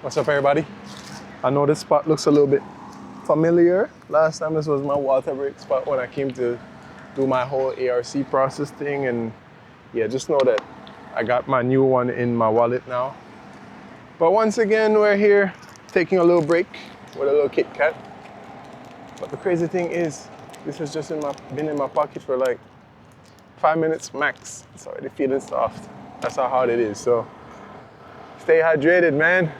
What's up, everybody? I know this spot looks a little bit familiar. Last time this was my water break spot when I came to do my whole ARC process thing, and yeah, just know that I got my new one in my wallet now. But once again, we're here taking a little break with a little Kit Kat. But the crazy thing is, this has just been in my pocket for like 5 minutes max. It's already feeling soft. That's how hard it is. So stay hydrated, man.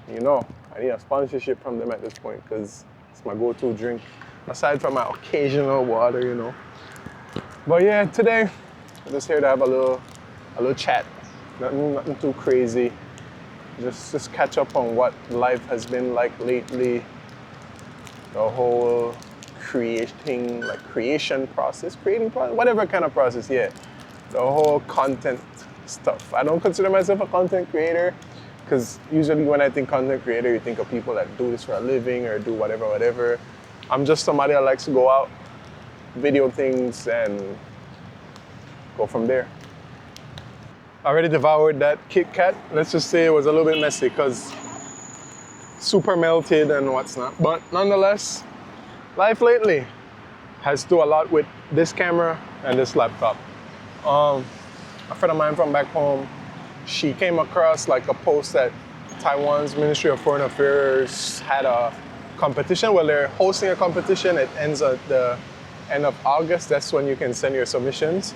You know, I need a sponsorship from them at this point because it's my go-to drink, aside from my occasional water, you know. But yeah, today I'm just here to have a little chat. Nothing too crazy. Just catch up on what life has been like lately. The whole creation process, whatever kind of process, yeah. The whole content stuff. I don't consider myself a content creator because usually when I think content creator, you think of people that do this for a living or do whatever. I'm just somebody that likes to go out, video things, and go from there. I already devoured that Kit Kat. Let's just say it was a little bit messy because super melted and what's not. But nonetheless, life lately has to do a lot with this camera and this laptop. A friend of mine from back home, she came across like a post that Taiwan's Ministry of Foreign Affairs had a competition. Well, they're hosting a competition. It ends at the end of August. That's when you can send your submissions.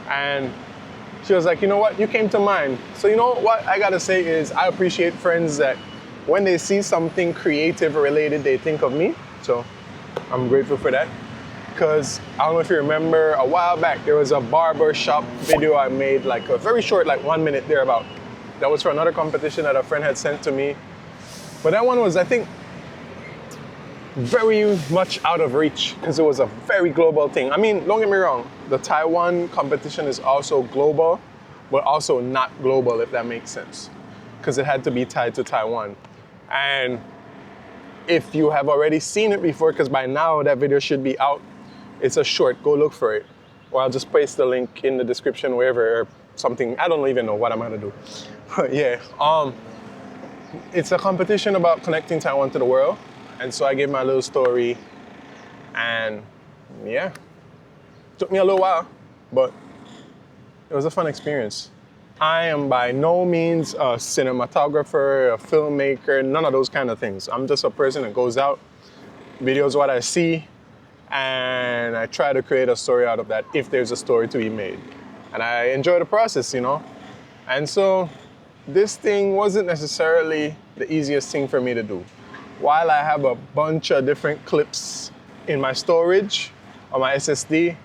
And she was like, you know what, you came to mind. So you know what I gotta say is I appreciate friends that when they see something creative related, they think of me. So I'm grateful for that. Because I don't know if you remember, a while back, there was a barber shop video I made, like a very short, like 1 minute thereabout. That was for another competition that a friend had sent to me. But that one was, I think, very much out of reach because it was a very global thing. I mean, don't get me wrong, the Taiwan competition is also global, but also not global, if that makes sense. Because it had to be tied to Taiwan. And if you have already seen it before, because by now that video should be out, it's a short, go look for it. Or I'll just paste the link in the description wherever or something. I don't even know what I'm gonna do. But yeah, it's a competition about connecting Taiwan to the world. And so I gave my little story, and yeah, took me a little while, but it was a fun experience. I am by no means a cinematographer, a filmmaker, none of those kind of things. I'm just a person that goes out, videos what I see, and I try to create a story out of that if there's a story to be made. And I enjoy the process, you know? And so this thing wasn't necessarily the easiest thing for me to do. While I have a bunch of different clips in my storage on my SSD,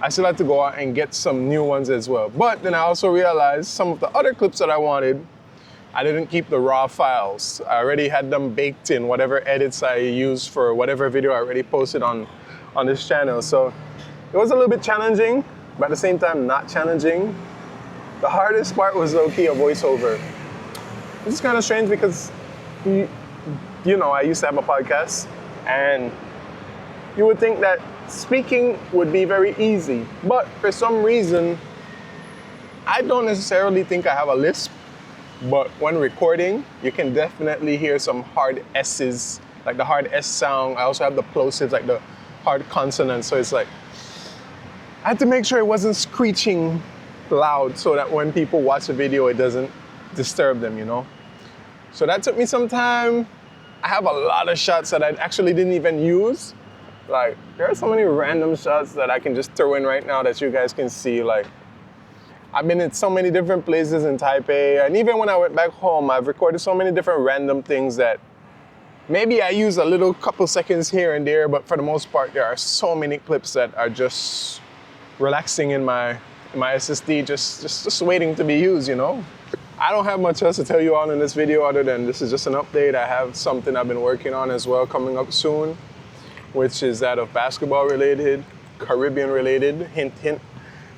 I still had to go out and get some new ones as well. But then I also realized some of the other clips that I wanted, I didn't keep the raw files. I already had them baked in, whatever edits I used for whatever video I already posted on this channel. So it was a little bit challenging, but at the same time, not challenging. The hardest part was low-key a voiceover. It's kind of strange because, you know, I used to have a podcast, and you would think that speaking would be very easy, but for some reason, I don't necessarily think I have a lisp, but when recording, you can definitely hear some hard S's, like the hard S sound. I also have the plosives, like the hard consonants, so it's like, I had to make sure it wasn't screeching loud so that when people watch the video, it doesn't disturb them, you know? So that took me some time. I have a lot of shots that I actually didn't even use. Like, there are so many random shots that I can just throw in right now that you guys can see. Like, I've been in so many different places in Taipei, and even when I went back home, I've recorded so many different random things that maybe I use a little couple seconds here and there, but for the most part, there are so many clips that are just relaxing in my SSD, just waiting to be used, you know? I don't have much else to tell you all in this video other than this is just an update. I have something I've been working on as well coming up soon, which is that of basketball related, Caribbean related, hint, hint.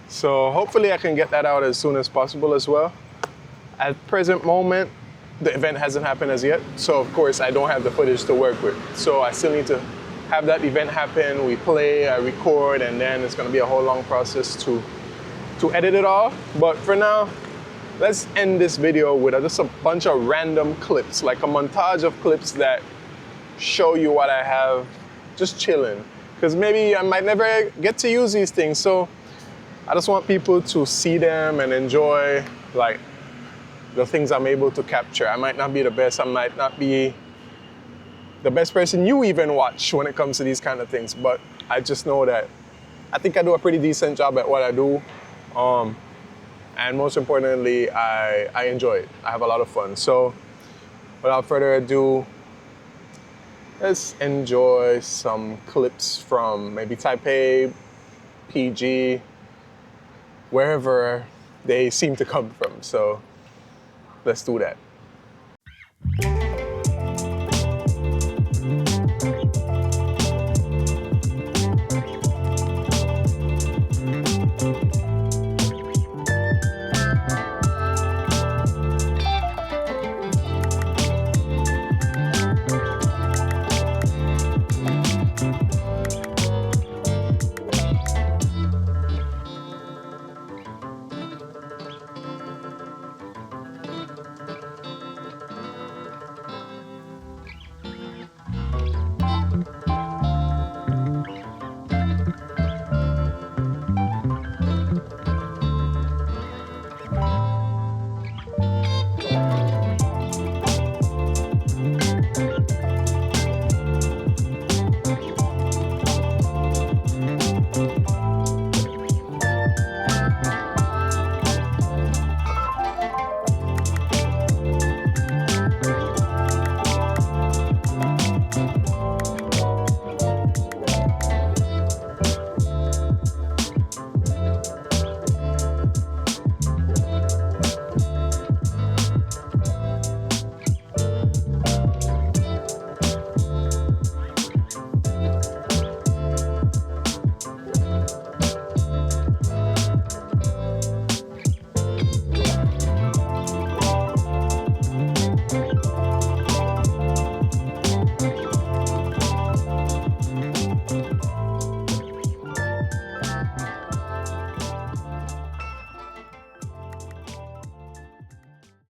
So hopefully I can get that out as soon as possible as well. At present moment, the event hasn't happened as yet. So of course I don't have the footage to work with. So I still need to have that event happen. We play, I record, and then it's gonna be a whole long process to edit it all. But for now, let's end this video with just a bunch of random clips, like a montage of clips that show you what I have just chilling. Because maybe I might never get to use these things, so I just want people to see them and enjoy like the things I'm able to capture. I might not be the best, I might not be the best person you even watch when it comes to these kind of things, but I just know that I think I do a pretty decent job at what I do. And most importantly, I enjoy it. I have a lot of fun. So without further ado, let's enjoy some clips from maybe Taipei, PG, wherever they seem to come from. So let's do that.